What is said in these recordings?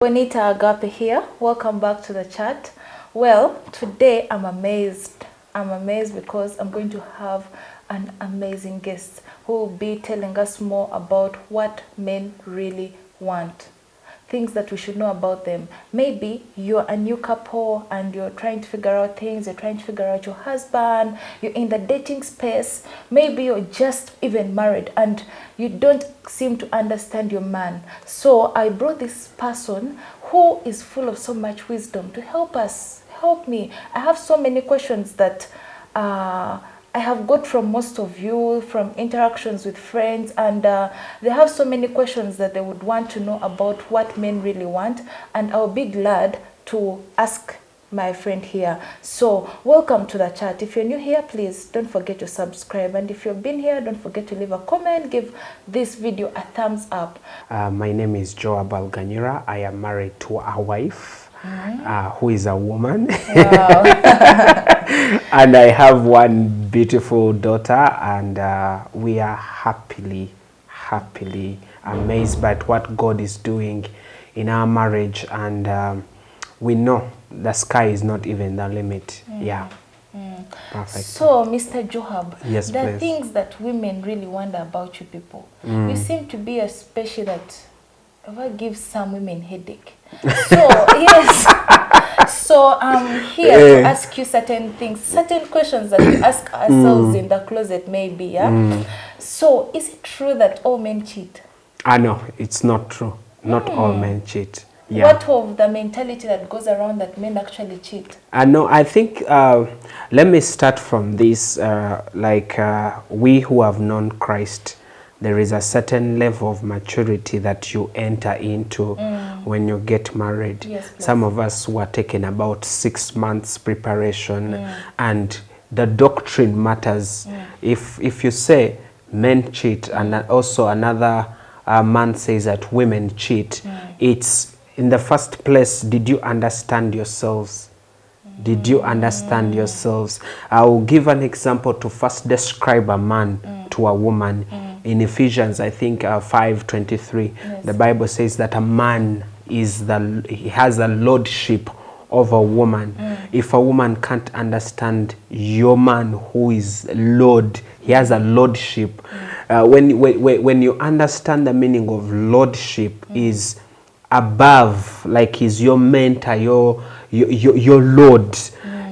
Bonita Agape here. Welcome back to the chat. Well, today I'm amazed. I'm amazed because I'm going to have an amazing guest who will be telling us more about what men really want. Things that we should know about them. Maybe you're a new couple and you're trying to figure out things, you're trying to figure out your husband, you're in the dating space, maybe you're just even married and you don't seem to understand your man. So I brought this person who is full of so much wisdom to help us, help me. I have so many questions that I have got from most of you, from interactions with friends, and they have so many questions that they would want to know about what men really want, and I'll be glad to ask my friend here. So welcome to the chat. If you're new here, please don't forget to subscribe, and if you've been here, don't forget to leave a comment, give this video a thumbs up. My name is Joab Alganyira. I am married to a wife. Who is a woman. Wow. And I have one beautiful daughter, and we are happily amazed by what God is doing in our marriage, and we know the sky is not even the limit. Yeah. Perfect. So, Mr. Joab, yes, there please. are things that women really wonder about you people. You seem to be a species that ever gives some women headache. So, yes. So, I'm here to ask you certain things, certain questions that we ask ourselves in the closet, maybe, yeah? So, is it true that all men cheat? No, it's not true. Not all men cheat. Yeah. What of the mentality that goes around that men actually cheat? No, I think, let me start from this, we who have known Christ, there is a certain level of maturity that you enter into when you get married. Yes, some of us were taking about 6 months preparation, and the doctrine matters. If you say men cheat, and also another man says that women cheat, it's in the first place, did you understand yourselves? Did you understand yourselves? I will give an example to first describe a man to a woman. In Ephesians, I think 5:23, the Bible says that a man he has a lordship over a woman. If a woman can't understand your man who is Lord, he has a lordship. When you understand the meaning of lordship, is above, like he's your mentor, your Lord.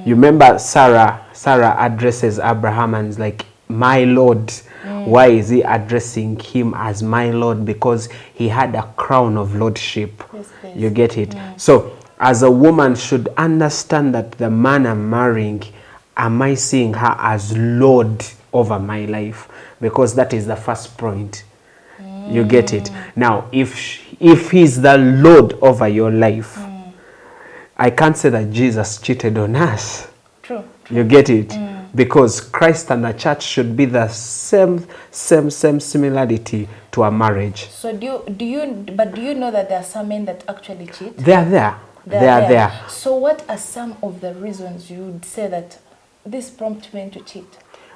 You remember Sarah addresses Abraham and is like, my Lord. Why is he addressing him as my Lord? Because he had a crown of lordship. Yes, you get it? So as a woman should understand that the man I'm marrying, am I seeing her as Lord over my life? Because that is the first point. You get it? Now, if he's the Lord over your life, I can't say that Jesus cheated on us. True. You get it? Because Christ and the church should be the same similarity to a marriage. So do you know that there are some men that actually cheat? They are there. They are there. So what are some of the reasons you would say that this prompt men to cheat?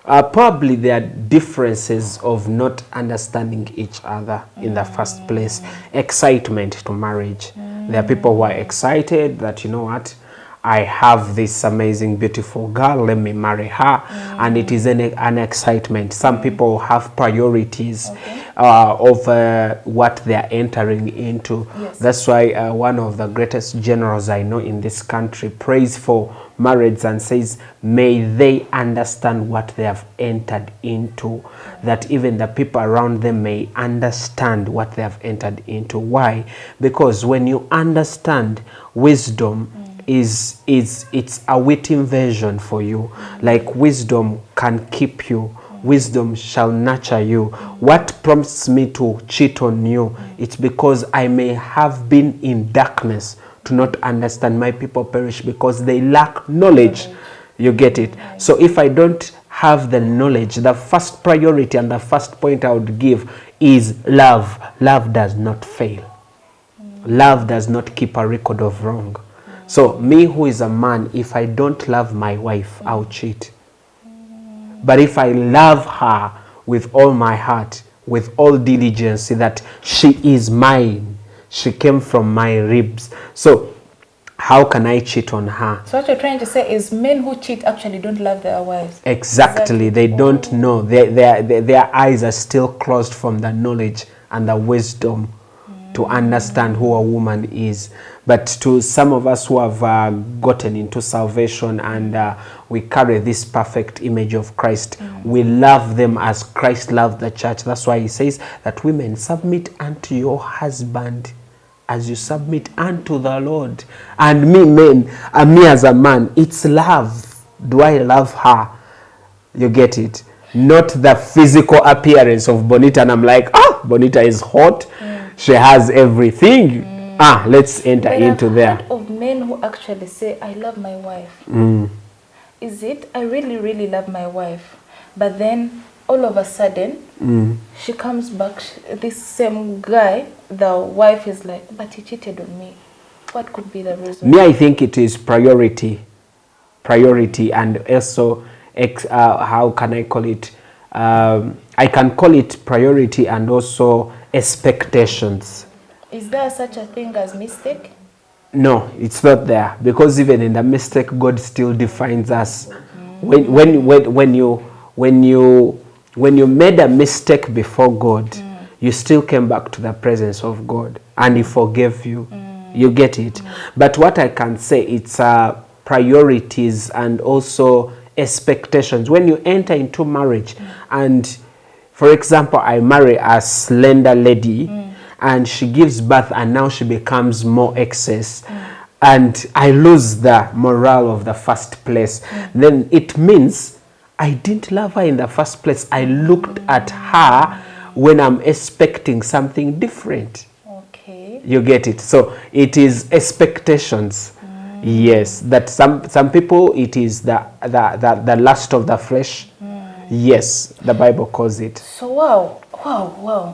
Probably there are differences of not understanding each other in the first place. Excitement to marriage. There are people who are excited that, you know what, I have this amazing, beautiful girl, let me marry her. And it is an excitement. Some people have priorities of what they are entering into. Yes. That's why one of the greatest generals I know in this country prays for marriage and says, may they understand what they have entered into, that even the people around them may understand what they have entered into. Why? Because when you understand wisdom, it's a witty version for you. Like wisdom can keep you. Wisdom shall nurture you. What prompts me to cheat on you? It's because I may have been in darkness to not understand. My people perish because they lack knowledge. You get it? So if I don't have the knowledge, the first priority and the first point I would give is love. Love does not fail. Love does not keep a record of wrong. So me who is a man, if I don't love my wife, I'll cheat. But if I love her with all my heart, with all diligence, that she is mine, She came from my ribs. So how can I cheat on her? So what you're trying to say is men who cheat actually don't love their wives. Exactly. They don't know. Their eyes are still closed from the knowledge and the wisdom to understand who a woman is. But to some of us who have gotten into salvation and we carry this perfect image of Christ, we love them as Christ loved the church. That's why he says that women, submit unto your husband as you submit unto the Lord. And me, men, and me as a man, it's love. Do I love her? You get it? Not the physical appearance of Bonita, and I'm like, ah, Bonita is hot. She has everything. Ah, let's enter into there. I've heard of men who actually say, I love my wife. Is it, I really, really love my wife. But then, all of a sudden, she comes back, this same guy, the wife is like, but he cheated on me. What could be the reason? Me, I think it is priority. Priority, and also, how can I call it? I can call it priority and also expectations. Is there such a thing as mistake? No, it's not there, because even in the mistake, God still defines us. When you made a mistake before God, you still came back to the presence of God and he forgave you. You get it? But what I can say, it's priorities and also expectations. When you enter into marriage and, for example, I marry a slender lady and she gives birth and now she becomes more excess and I lose the morale of the first place, then it means I didn't love her in the first place. I looked at her when I'm expecting something different. Okay. You get it? So it is expectations. Yes, that some people, it is the lust of the flesh. Yes, the Bible calls it. So wow.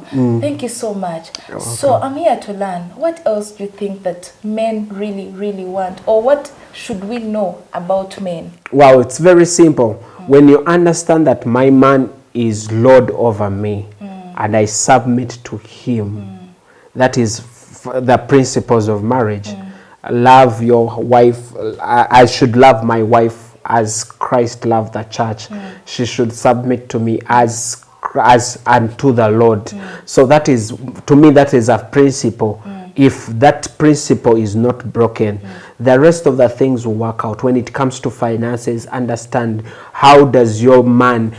Thank you so much. So I'm here to learn. What else do you think that men really, really want? Or what should we know about men? Wow, it's very simple. When you understand that my man is Lord over me and I submit to him, that is the principles of marriage. Love your wife. I should love my wife as Christ loved the church. She should submit to me as unto the Lord. So that is, to me, that is a principle. If that principle is not broken, the rest of the things will work out. When it comes to finances, understand how does your man,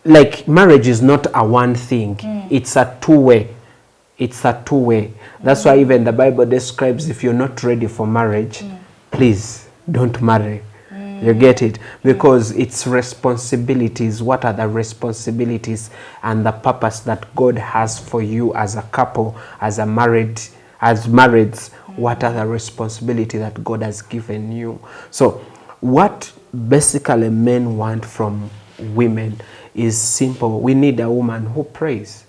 like, marriage is not a one thing. It's a two-way. It's a two-way. That's why even the Bible describes, if you're not ready for marriage, please don't marry. You get it? Because it's responsibilities. What are the responsibilities and the purpose that God has for you as a couple, as marrieds? What are the responsibilities that God has given you? So what basically men want from women is simple. We need a woman who prays.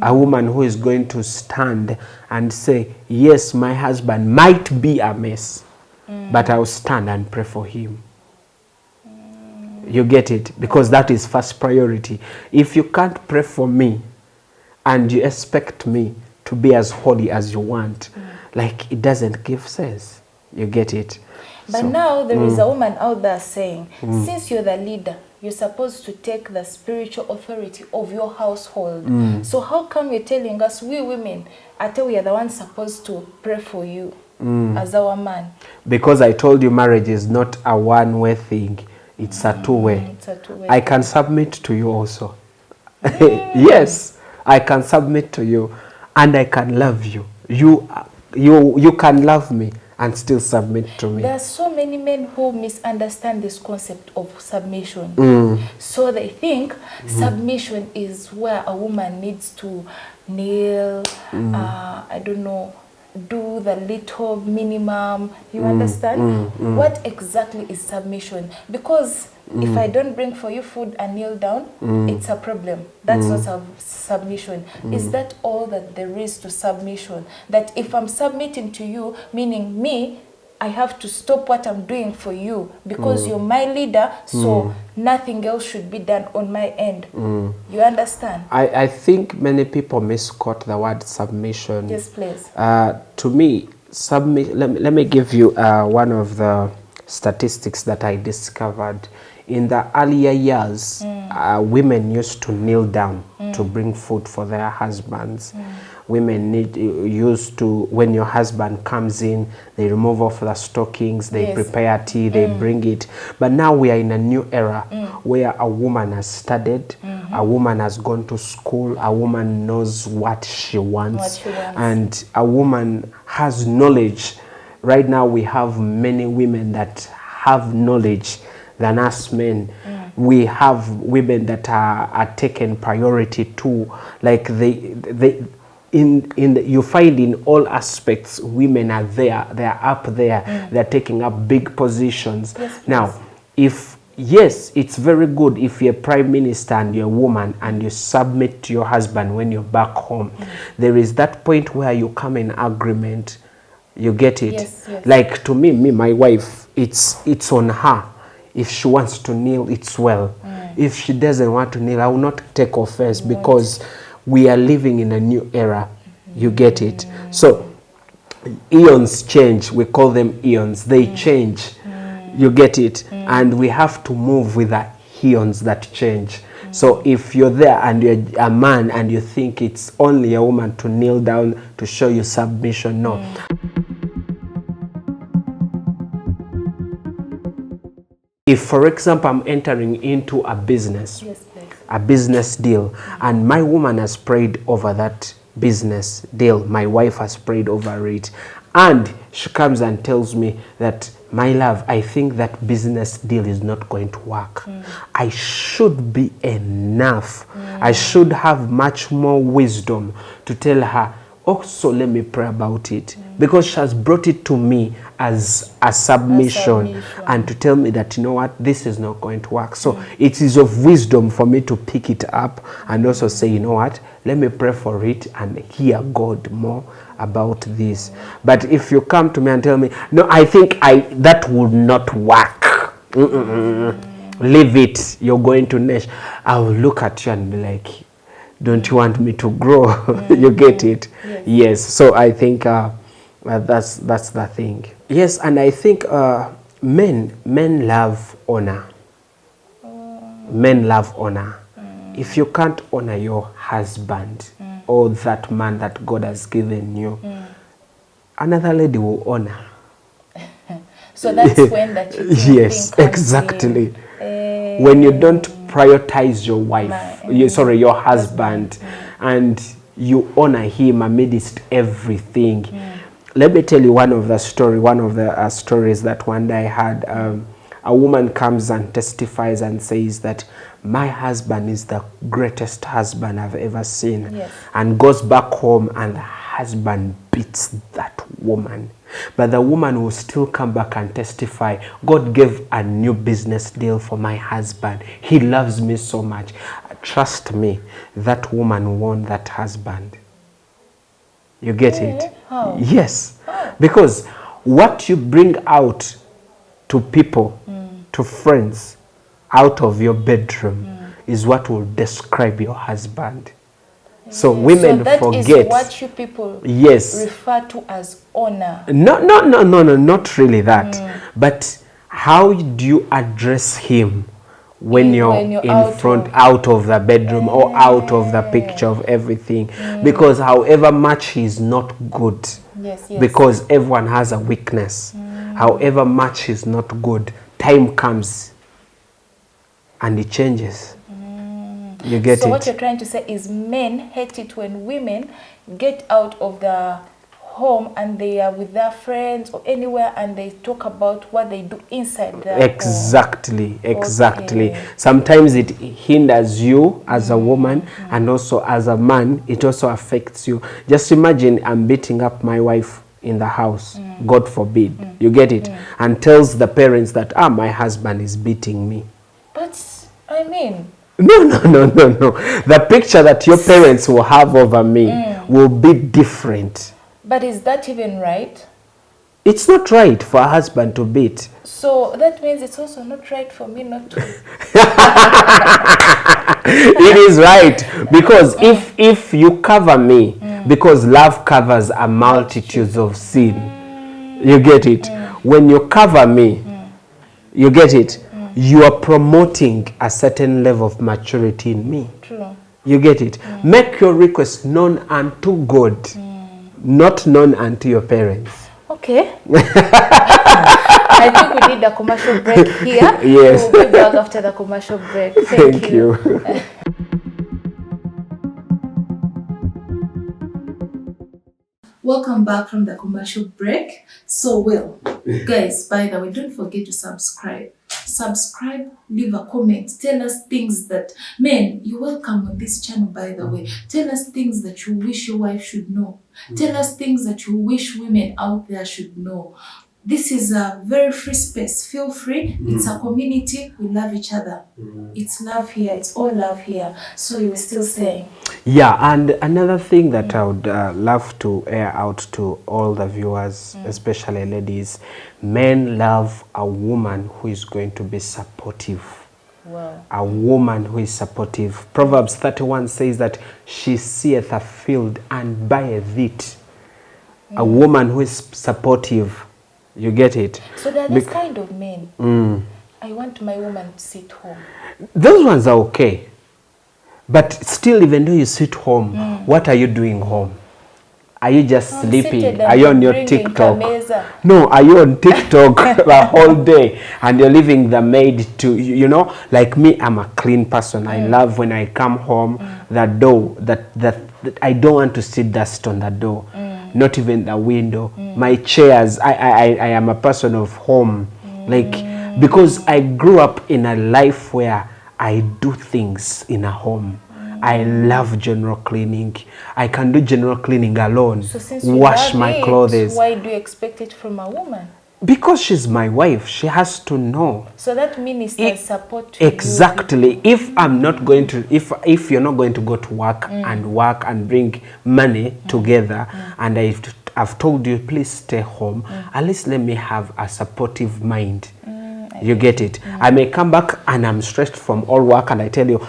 A woman who is going to stand and say, yes, my husband might be a mess, but I'll stand and pray for him. You get it? Because that is first priority. If you can't pray for me and you expect me to be as holy as you want, like, it doesn't give sense. You get it? But now there is a woman out there saying, since you're the leader, you're supposed to take the spiritual authority of your household. So how come you're telling us, we women, we are the ones supposed to pray for you as our man? Because I told you marriage is not a one-way thing. It's a two-way. It's a two-way. I can submit to you also. Yes, I can submit to you and I can love you. You can love me and still submit to me. There are so many men who misunderstand this concept of submission. So they think submission is where a woman needs to kneel, I don't know, do the little minimum. You understand? What exactly is submission? Because if I don't bring for you food and kneel down, it's a problem. That's not submission. Is that all that there is to submission? That if I'm submitting to you, meaning me, I have to stop what I'm doing for you because you're my leader, so nothing else should be done on my end. You understand? I think many people misquote the word submission. Yes, please. To me, let me give you one of the statistics that I discovered. In the earlier years, women used to kneel down to bring food for their husbands. Women used to, when your husband comes in, they remove off the stockings, they prepare tea, they bring it. But now we are in a new era where a woman has studied, a woman has gone to school, a woman knows what she wants, and a woman has knowledge. Right now we have many women that have knowledge than us men. We have women that are taken priority too. Like you find in all aspects, women are there, they're up there, they're taking up big positions. Yes, now, yes, it's very good if you're a prime minister and you're a woman and you submit to your husband when you're back home. There is that point where you come in agreement. You get it? Yes, yes. Like to me, my wife, it's on her. If she wants to kneel, it's well. If she doesn't want to kneel, I will not take offense because we are living in a new era. You get it? So eons change. We call them eons. They change. You get it? And we have to move with the eons that change. So if you're there and you're a man and you think it's only a woman to kneel down to show you submission, no. If, for example, I'm entering into a business, a business deal, and my woman has prayed over that business deal, my wife has prayed over it, and she comes and tells me that, my love, I think that business deal is not going to work. I should be enough. I should have much more wisdom to tell her, oh, so let me pray about it. Because she has brought it to me as a submission and to tell me that, you know what, this is not going to work. So it is of wisdom for me to pick it up and also say, you know what, let me pray for it and hear God more about this. But if you come to me and tell me, no, I think that would not work. Leave it. You're going to Nesh. I will look at you and be like, don't you want me to grow? You get it? Yes. So I think that's the thing. Yes, and I think men love honor. Men love honor. If you can't honor your husband or that man that God has given you, another lady will honor. So that's when that yes, exactly. When you don't prioritize your wife, your husband, and you honor him amidst everything. Let me tell you one of the stories that one day I had. A woman comes and testifies and says that my husband is the greatest husband I've ever seen, and goes back home and the husband beats that woman. But the woman will still come back and testify, God gave a new business deal for my husband. He loves me so much. Trust me, that woman won that husband. You get it? How? Yes. How? Because what you bring out to people, to friends, out of your bedroom is what will describe your husband. So women so that forget. Is what you people refer to as honor. No, not really that. But how do you address him when you're in front, out of the bedroom or out of the picture of everything? Because however much he's not good, because everyone has a weakness, however much he's not good, time comes and it changes. You get it? So what you're trying to say is men hate it when women get out of the home and they are with their friends or anywhere and they talk about what they do inside the Exactly. Sometimes it hinders you as a woman, and also as a man, it also affects you. Just imagine I'm beating up my wife in the house, God forbid. You get it? And tells the parents that, my husband is beating me. But, I mean... No. The picture that your parents will have over me will be different. But is that even right? It's not right for a husband to beat. So that means it's also not right for me not to. It is right, because if you cover me, because love covers a multitude of sin. You get it? When you cover me, you get it? You are promoting a certain level of maturity in me. True. You get it? Make your request known unto God, not known unto your parents. Okay. I think we need a commercial break here. Yes. We'll be back after the commercial break. Thank you. Welcome back from the commercial break. So, well, guys, by the way, don't forget to subscribe. Subscribe, leave a comment, tell us things that, men, you're welcome on this channel, by the way. Tell us things that you wish your wife should know. Tell us things that you wish women out there should know. This is a very free space. Feel free. It's a community. We love each other. It's love here. It's all love here. So you're still saying? Yeah, and another thing that I would love to air out to all the viewers, especially ladies, men love a woman who is going to be supportive. Wow. A woman who is supportive. Proverbs 31 says that she seeth a field and buyeth it. A woman who is supportive. You get it? So there are this kind of men. I want my woman to sit home. Those ones are okay. But still, even though you sit home, what are you doing home? Are you just sleeping? Are you on your TikTok? No, are you on TikTok the whole day and you're leaving the maid to, you know, like me, I'm a clean person. I love when I come home, the door, that I don't want to see dust on the door, not even the window. My chairs, I am a person of home. Like, because I grew up in a life where I do things in a home. I love general cleaning. I can do general cleaning alone. So since you wash love my it, clothes. why do you expect it from a woman? Because she's my wife. She has to know. So that ministers support to exactly. You. If I'm not going to, if you're not going to go to work and bring money together, and I've told you, please stay home, at least let me have a supportive mind. You get it? I may come back and I'm stressed from all work and I tell you,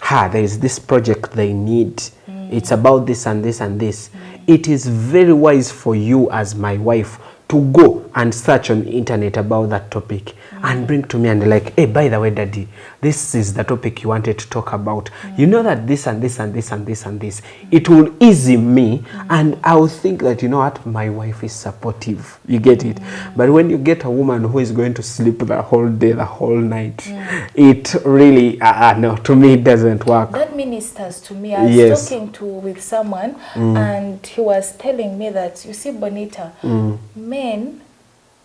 there is this project they need. It's about this and this and this. It is very wise for you as my wife to go and search on the internet about that topic and bring to me and like, hey, by the way, daddy, this is the topic you wanted to talk about. You know that this and this and this and this and this. It will ease me and I will think that, you know what, my wife is supportive. You get it? But when you get a woman who is going to sleep the whole day, the whole night, it really, no, to me it doesn't work. That ministers to me. I was talking with someone and he was telling me that, you see, Bonita, men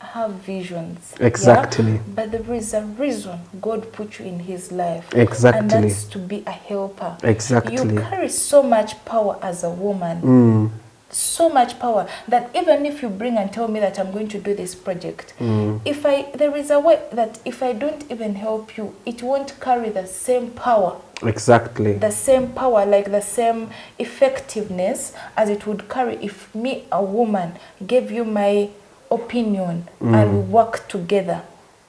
have visions. Exactly. Yeah? But there is a reason God put you in his life. Exactly. And that's to be a helper. Exactly. You carry so much power as a woman. So much power that even if you bring and tell me that I'm going to do this project, there is a way that if I don't even help you, it won't carry the same power. Exactly. The same power, like the same effectiveness as it would carry if me, a woman, gave you my opinion and we work together.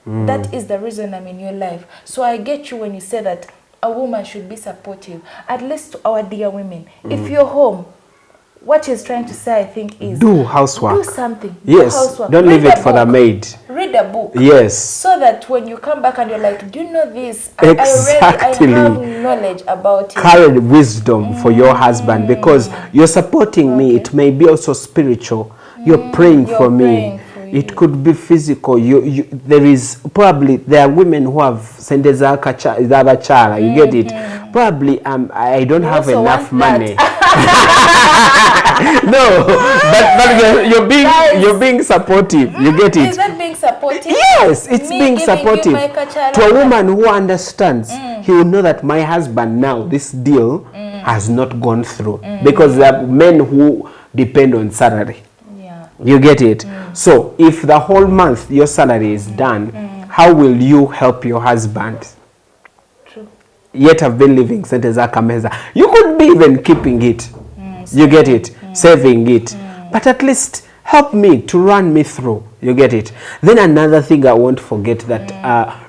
That is the reason I'm in your life. So I get you when you say that a woman should be supportive. At least to our dear women, if you're home, what he's trying to say, I think, is do housework. Do something. Yes. Do housework. Don't leave it for the maid. Read a book. Yes. So that when you come back and you're like, do you know this? Exactly. I have knowledge about it. Carry wisdom for your husband, because you're supporting me. It may be also spiritual. You're praying for me. It could be physical. There are women who have sendeza chala. You get it? Probably I don't have enough money. No, but you're being supportive. You get it? Is that being supportive? Yes, it's being supportive. To a woman who understands, he will know that my husband now, this deal has not gone through, because there are men who depend on salary. You get it? So if the whole month your salary is done, how will you help your husband? True. Yet have been living senteza kameza. You could be even keeping it. You get it? Saving it. But at least help me to run me through. You get it? Then another thing I won't forget that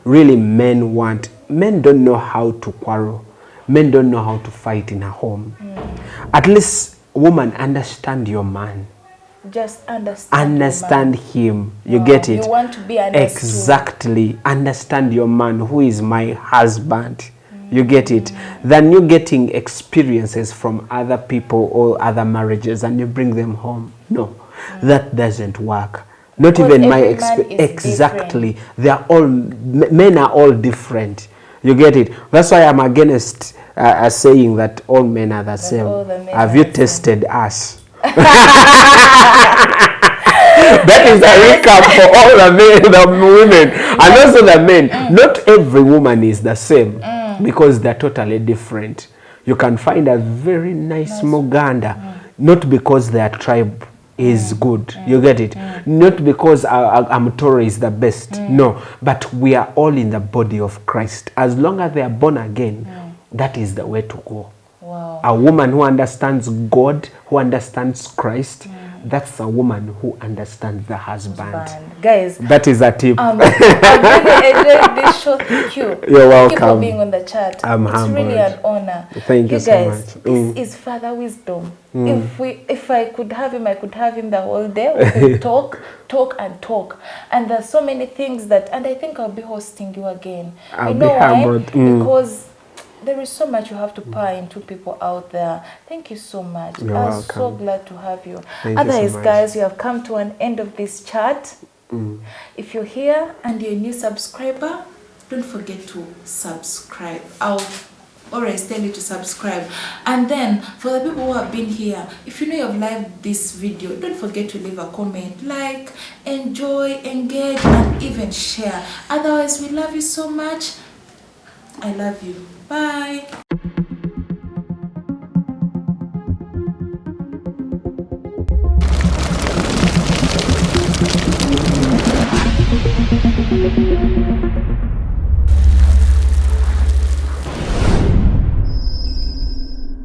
really men want. Men don't know how to quarrel. Men don't know how to fight in a home. At least, woman, understand your man. Just understand him. You get it? You want to be understood. Exactly. Understand your man, who is my husband. You get it? Then you're getting experiences from other people or other marriages and you bring them home. No, that doesn't work. Not Because even my experience. Exactly. They are all, men are all different. You get it? That's why I'm against saying that all men are the same. Have you tested us? That is a recap for all the men, the women, and also the men. Not every woman is the same because they're totally different. You can find a very nice Muganda, not because their tribe is good. You get it? Not because Amutoro is the best. No, but we are all in the body of Christ. As long as they are born again, that is the way to go. Wow. A woman who understands God, who understands Christ, that's a woman who understands the husband. Guys, that is a tip. I'm really enjoying this show. Thank you. You're welcome. Thank you for being on the chat. I'm it's humbled. Really an honor. Thank you so guys, much. This is Father Wisdom. If I could have him, I could have him the whole day. We could talk. And there's so many things that, and I think I'll be hosting you again. I'll be humbled. Because there is so much you have to pour into people out there. Thank you so much. You're I'm welcome. so glad to have you. Thank Otherwise, you so much. guys, we have come to an end of this chat. If you're here and you're a new subscriber, don't forget to subscribe. I'll always tell you to subscribe. And then, for the people who have been here, if you know you've liked this video, don't forget to leave a comment, like, enjoy, engage, and even share. Otherwise, we love you so much. I love you. Bye.